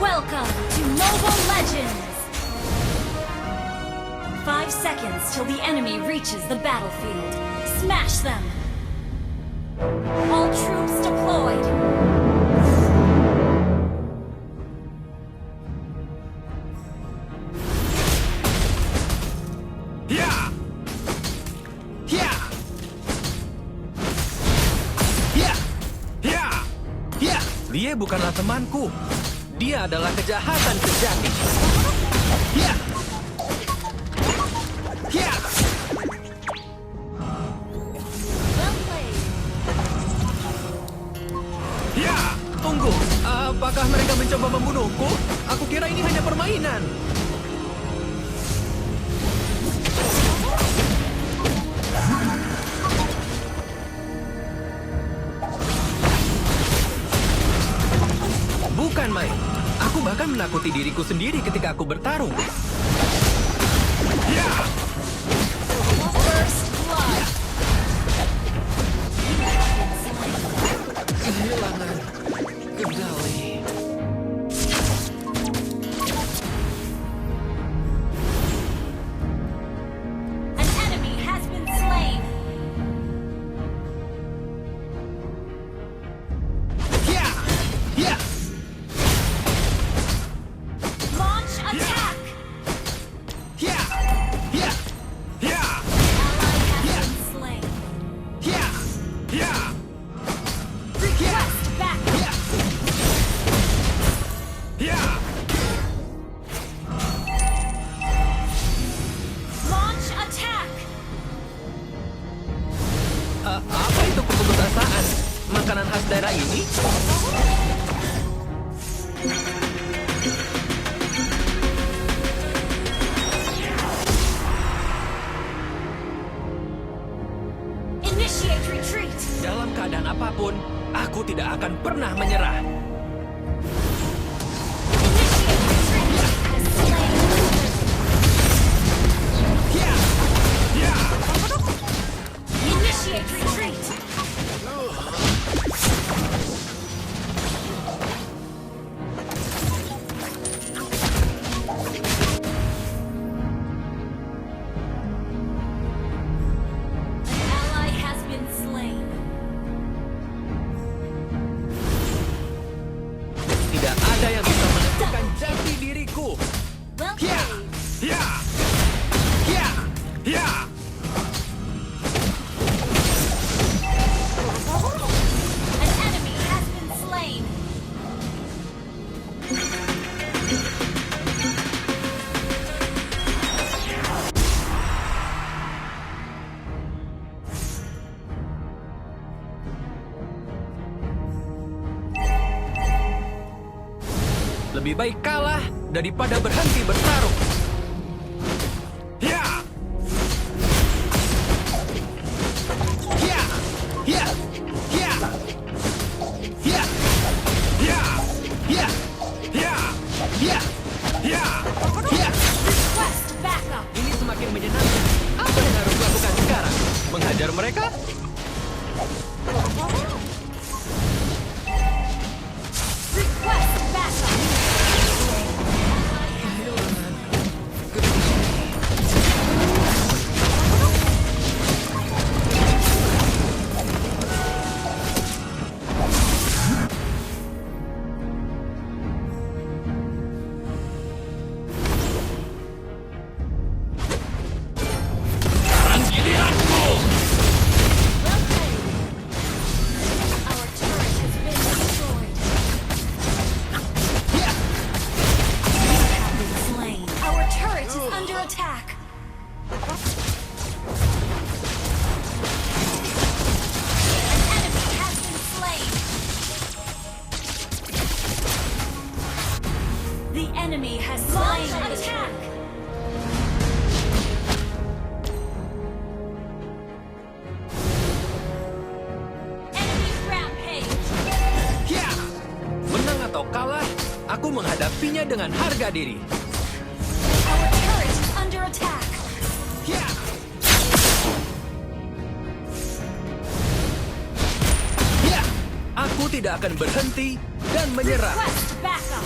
Welcome to Mobile Legends! 5 seconds till the enemy reaches the battlefield. Smash them! All troops deployed! Dia bukanlah temanku. Dia adalah kejahatan sejati. Well played! Tunggu, apakah mereka mencoba membunuhku? Aku kira ini hanya permainan. Bukan main. Aku bahkan menakuti diriku sendiri ketika aku bertarung. First blood! Kehilangan kendali. An enemy has been slain! Launch attack! Ally has been slain. Request backup! Launch attack! Apa itu keputusasaan? Makanan khas daerah ini? Initiate retreat! Dalam keadaan apapun, aku tidak akan pernah menyerah. Initiate retreat! Has slain. Initiate retreat! An ally has been slain. Tidak ada yang bisa menentukan jati diriku. Well played. An enemy has been slain. Lebih baik kalah daripada berhenti bertarung. Request backup. Ini semakin menyenangkan. Apa yang harus lakukan sekarang? Menghajar mereka? Request backup. Well played. Our turret has been destroyed. You have been slain. Our turret is under attack. An enemy has been slain. The enemy has slain. Launch attack. Enemy rampage. Menang atau kalah, aku menghadapinya dengan harga diri. Our turret is under attack. Aku tidak akan berhenti dan menyerah. Request backup.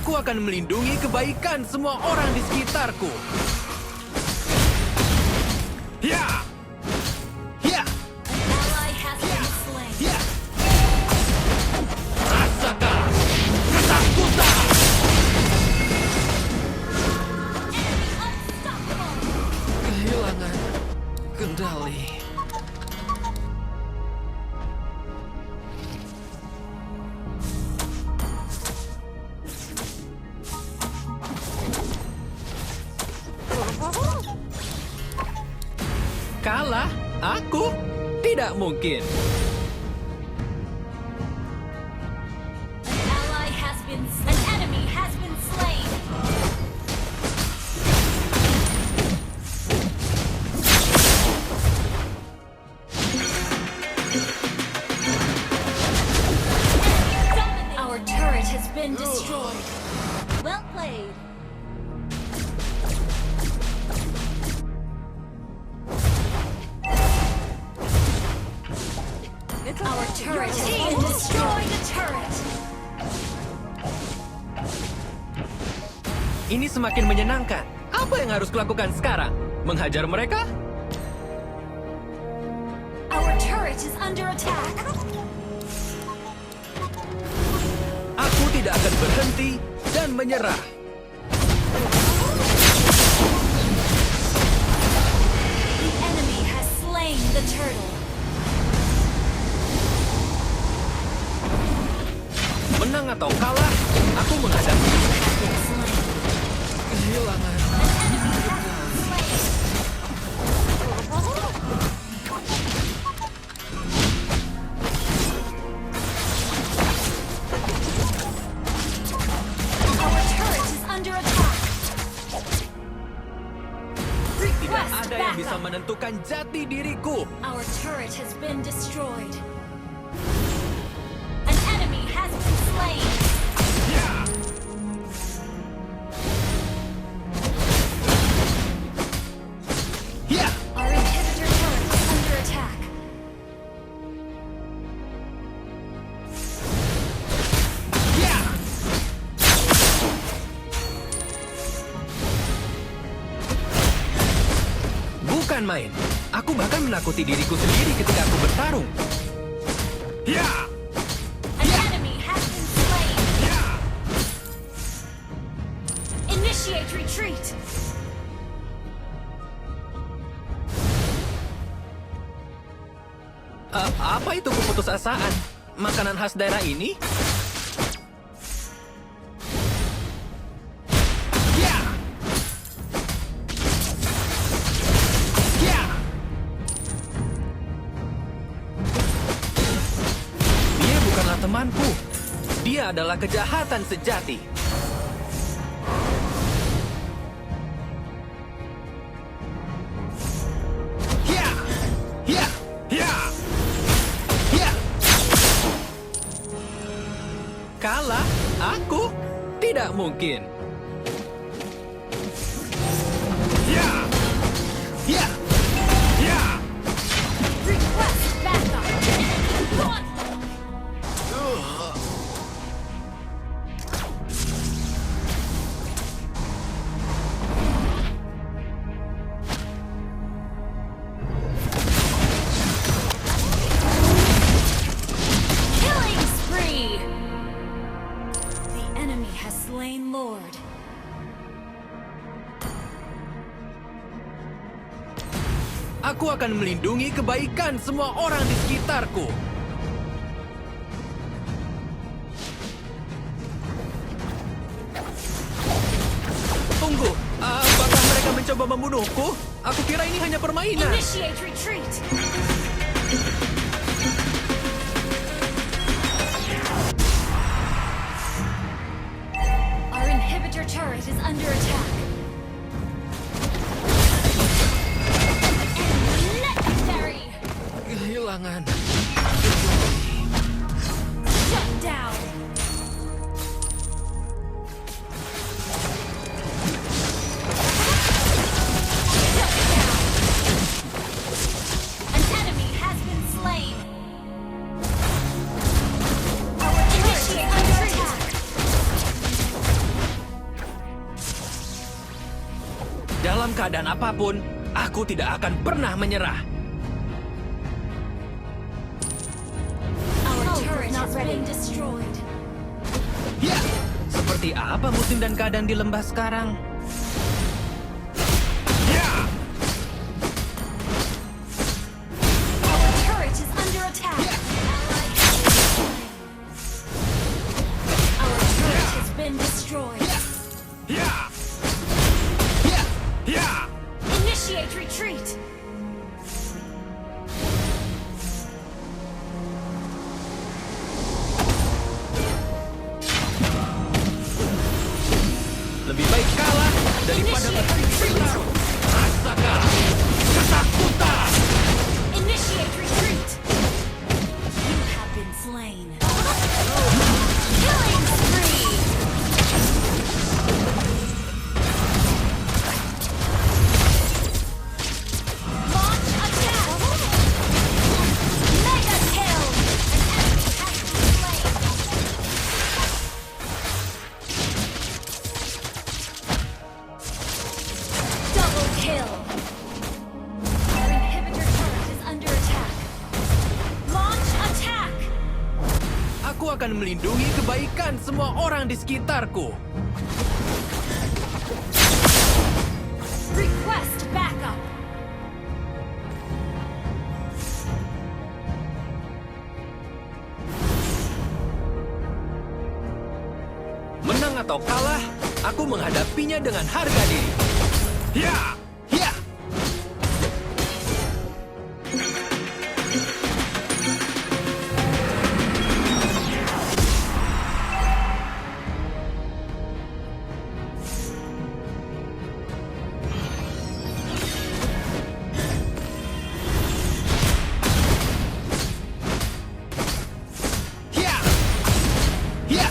Aku akan melindungi kebaikan semua orang di sekitarku. Ya! Ya! An ally has been slain. Ya! Rasakan ketakutan! Unstoppable. Kehilangan kendali. Kalah? Aku? Tidak mungkin. An enemy has been slain. Our turret has been destroyed. Well played. Our turret has been destroyed. A turret. Ini semakin menyenangkan. Apa yang harus kulakukan sekarang? Menghajar mereka? Our turret is under attack. Aku tidak akan berhenti dan menyerah. The enemy has slain the turtle. Menang atau kalah, aku menghadapi Been slain. kehilangan. Our turret is under attack. Tidak Request ada yang bisa backup. menentukan jati diriku. Our turret has been destroyed. An enemy has been slain. Ya! Ya! Our inhibitor turret is under attack. Ya! Bukan main. Aku bahkan menakuti diriku sendiri ketika aku bertarung. Ya! An enemy has been slain. Ya! Initiate retreat. Apa itu keputusasaan? Makanan khas daerah ini? Ya! Ya! Dia bukanlah temanku. Dia adalah kejahatan sejati. Ya! Ya! Ya! Ya! Kalah? Aku? Tidak mungkin. Ya! Ya! Ya! Request backup. Gauntlet. Killing spree. The enemy has slain Lord. Aku akan melindungi kebaikan semua orang di sekitarku. Tunggu, apakah mereka mencoba membunuhku? Aku kira ini hanya permainan. Initiate retreat. Our inhibitor turret is under attack. Enemy legendary. Kehilangan. Shut down. Shut down. An enemy has been slain. Our turret is under attack. Dalam keadaan apapun, aku tidak akan pernah menyerah. Our turret has been destroyed. Ya, seperti apa musim dan keadaan di lembah sekarang? Ya, Our turret is under attack. Our turret has been destroyed. ya, ya, ya. Initiate retreat. Lebih baik kalah daripada berhenti bertarung. Rasakan ketakutan. Initiate retreat. You have been slain. Killing spree. Launch attack. Mega kill. An enemy has been slain. Double kill. Our inhibitor turret is under attack. Launch attack. Aku akan melindungi kebaikan semua orang di sekitarku. Request backup. Menang atau kalah, aku menghadapinya dengan harga diri. Ya, ya. Ya, ya.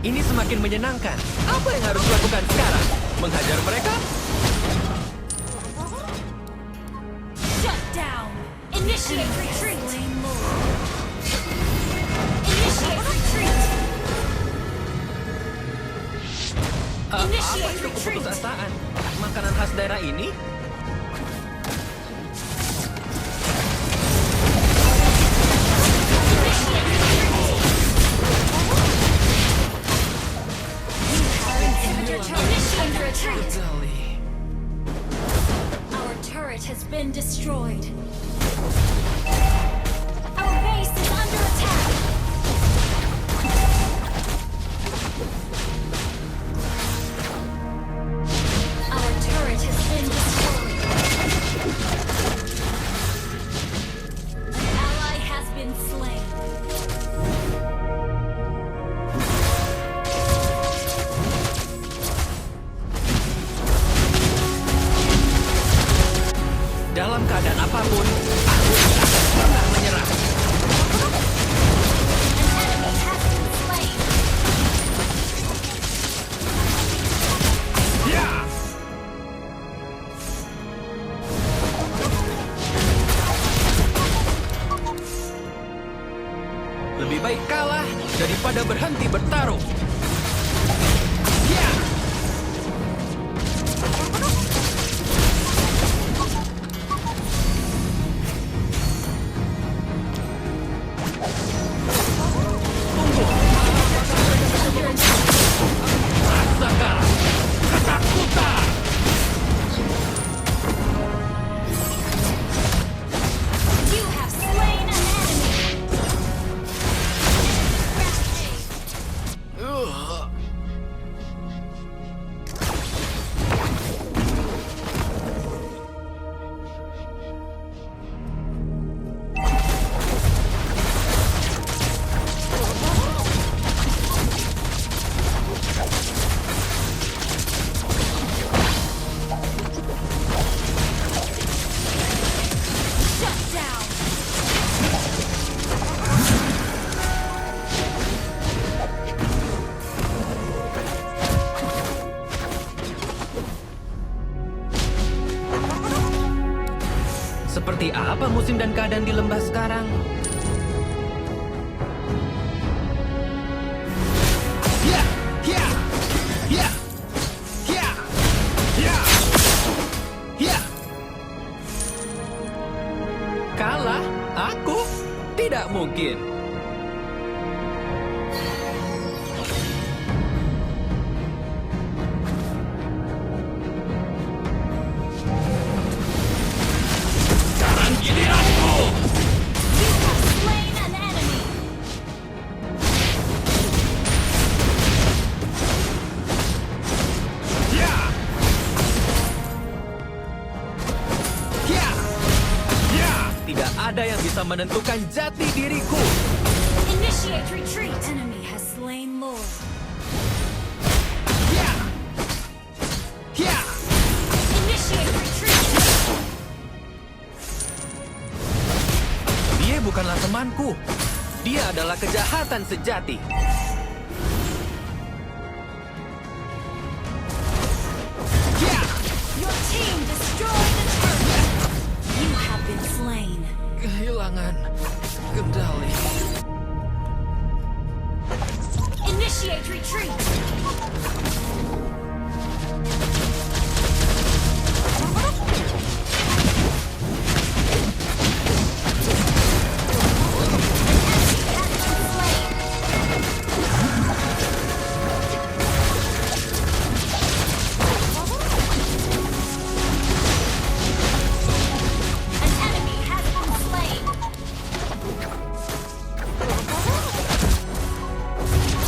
Ini semakin menyenangkan. Apa yang harus dilakukan sekarang? Menghajar mereka? Shut down. Initiate retreat. Initiate retreat. Apa Initiate itu retreat. keputusasaan? Makanan khas daerah ini? Inhibitor turret under attack. Dali. Our turret has been destroyed. Our base is under attack. Our turret has been destroyed. An ally has been slain. Dalam keadaan apapun, aku tidak akan pernah menyerah. An enemy has been slain. Ya! Lebih baik kalah daripada berhenti bertarung. Ya! Tunggu. Rasakan ketakutan. You have slain an enemy. Shut down. Seperti apa musim dan keadaan di lembah sekarang? Ya! Ya! Ya! mungkin. Sekarang giliranku. You have slain an enemy. Ya! Ya! Ya! Tidak ada yang bisa menentukan jati diriku. Initiate retreat. Enemy has slain Lord. Ya! Ya! Initiate retreat. Dia bukanlah temanku. Dia adalah kejahatan sejati. Ya! Your team destroyed the turret. You have been slain. Kehilangan kendali. Initiate retreat. An enemy has been slain.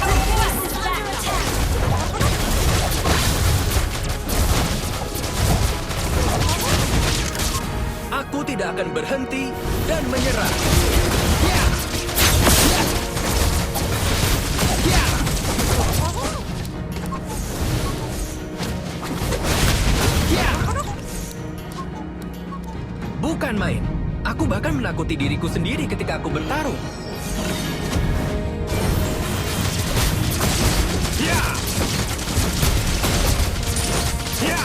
Request is under attack. Aku tidak akan berhenti dan menyerah. Ya! Ya! Ya! Ya! Bukan main. Aku bahkan menakuti diriku sendiri ketika aku bertarung. Ya! Ya!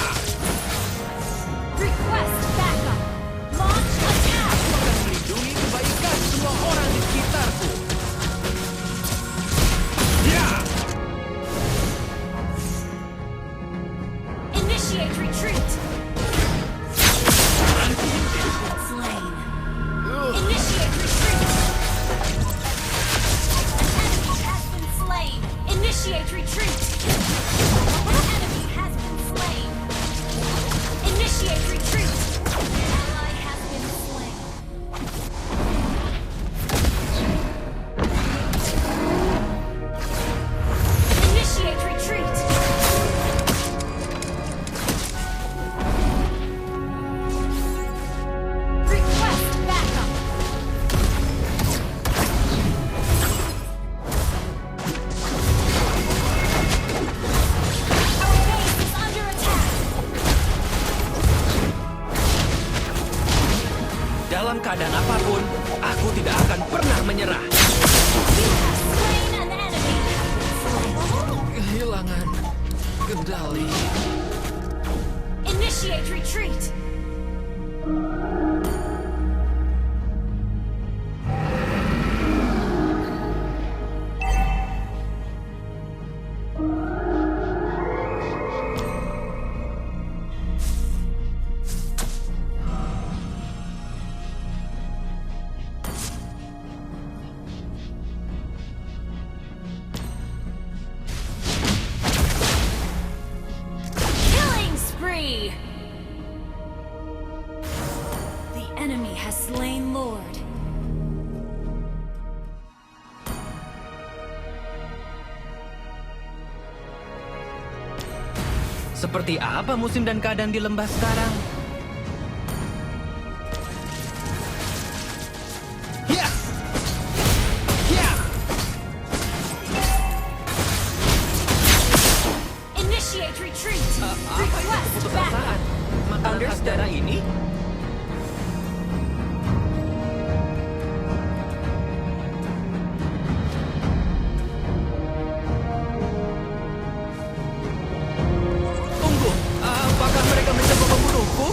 Request backup. Launch attack. Akan melindungi kebaikan semua orang di sekitarku. Ya! Initiate retreat. Slain. Initiate retreat. An enemy has been slain. Initiate retreat. Enemy has been slain. Initiate retreat. Ally has been slain. Initiate retreat. Request backup. Our base is under attack. Dalam keadaan apapun, aku tidak akan pernah menyerah. You have slain an enemy. Kehilangan kendali. Initiate retreat. Killing spree. The enemy has slain Lord. Seperti apa musim dan keadaan di lembah sekarang? Ya! Ya! Initiate retreat. Apa itu Request keputusasaan? backup. Makanan khas daerah ini? Tunggu, apakah mereka mencoba membunuhku?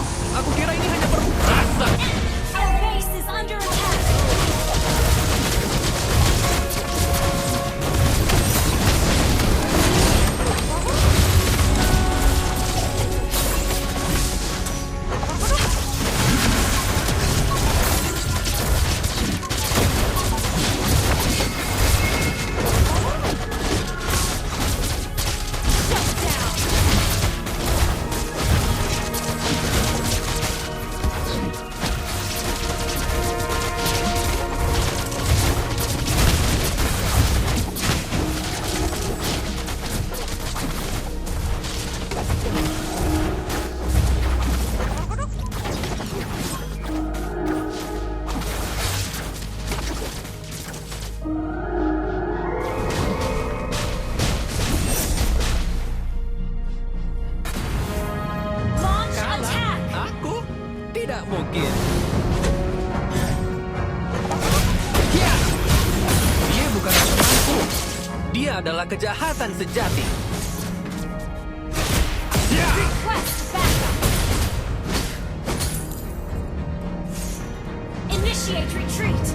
Dia adalah kejahatan sejati. Request backup. Initiate retreat.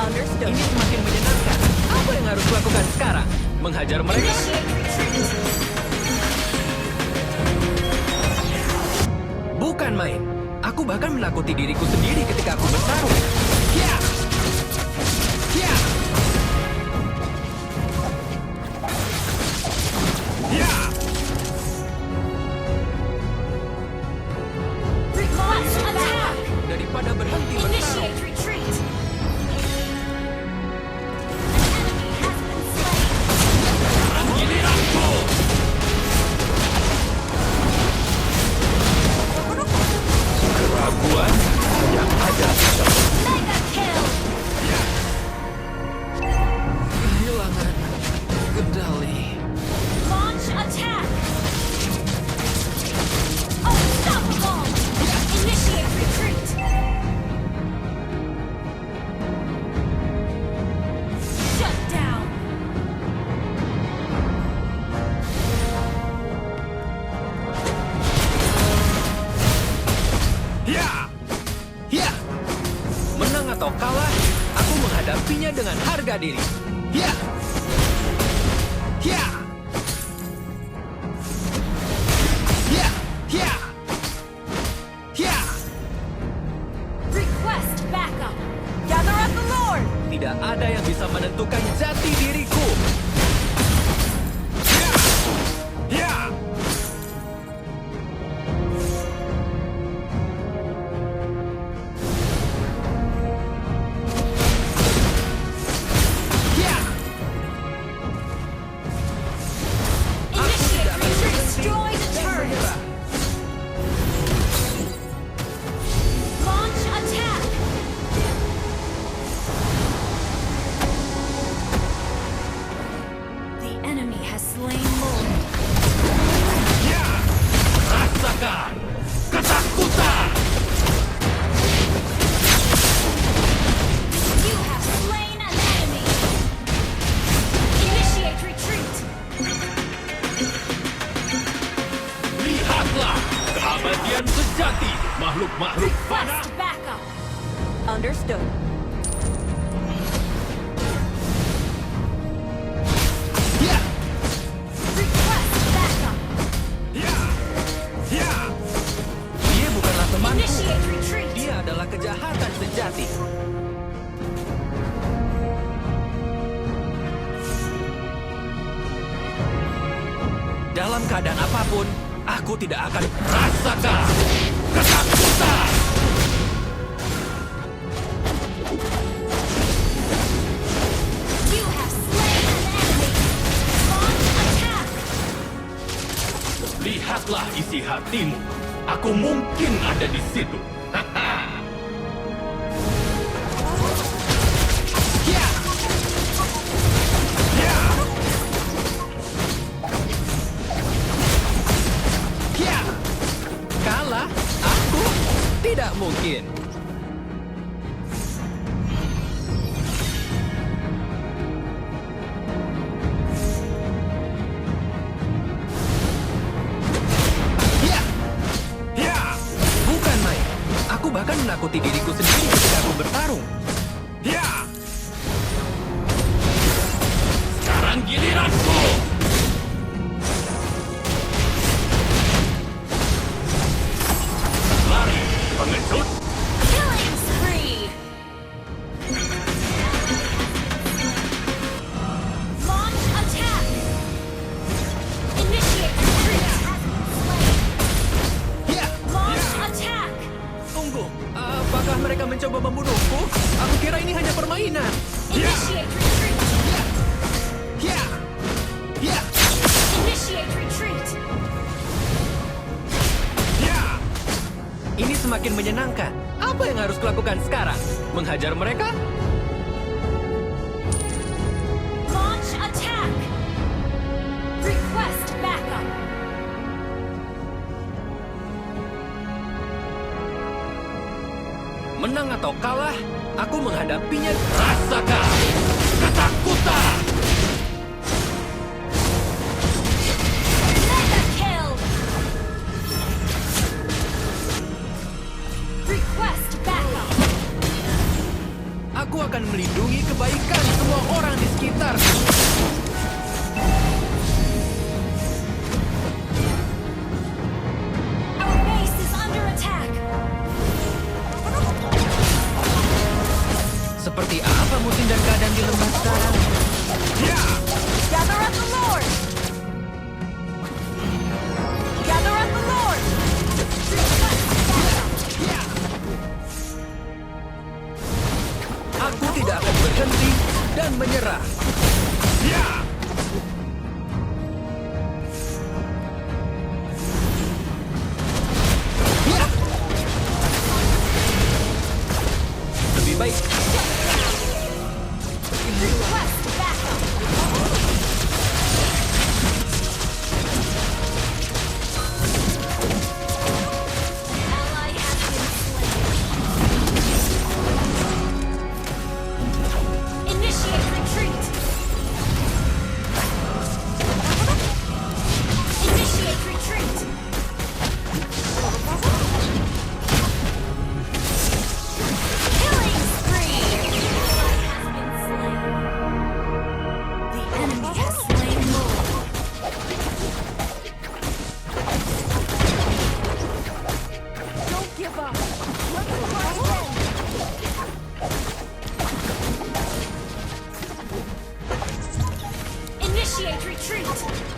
Understood. Ini semakin menyenangkan. Apa yang harus kulakukan sekarang? Menghajar mereka? Initiate retreat. Bukan main. Aku bahkan menakuti diriku sendiri ketika aku bertarung. Ya! Ya! Ya! Request attack. Daripada berhenti bertarung. Initiate retreat. An enemy has been slain. Giliranku! Keraguan yang ada Mega kill. kehilangan kendali. Launch attack. Unstoppable. Initiate retreat. Shut down. Ya! Ya! Menang atau kalah, aku menghadapinya dengan harga diri. Ya! Ya! Ya! Ya! Ya! Request backup. Gather up the Lord. Tidak ada yang bisa menentukan jati diriku. Ya! Ya! Ya! Initiate akan retreat. berhenti Destroy the dan turret. menyerah. Launch attack. The enemy has slain Lord. Ya! Rasakan ketakutan. You have slain an enemy. Initiate retreat. Lihatlah keabadian sejati makhluk-makhluk fana. Request backup. Understood. Ya! Request backup. Ya! Ya! Dia bukanlah temanku. Initiate retreat. Dia adalah kejahatan sejati. Dalam keadaan apapun, aku tidak akan rasakan ketakutan. You have slain an enemy. Launch attack. Lihatlah isi hatimu. Aku mungkin ada di situ. Ya! Ya! Ya! Kalah? Aku? Tidak mungkin. Ya! Ya! Bukan main. Aku bahkan menakuti diriku sendiri ketika aku bertarung. Ya! Sekarang giliranku. Lari, pengecut. Killing spree. Launch attack. Initiate retreat. Ya! Launch attack. Tunggu, apakah mereka mencoba membunuhku? Aku kira ini hanya permainan. Initiate retreat. Ya! Ya! Initiate retreat. Ya! Ini semakin menyenangkan. Apa yang harus kulakukan sekarang? Menghajar mereka? Launch attack. Request backup. Menang atau kalah, aku menghadapinya. Rasakan ketakutan. Jangan menyerah. Ya! Ya! Lebih baik. Request backup. Ally has been slain. Initiate retreat. Initiate retreat. Killing spree. Ally has been slain. The enemy has slain Lord. Don't give up. Let's try again. Initiate retreat.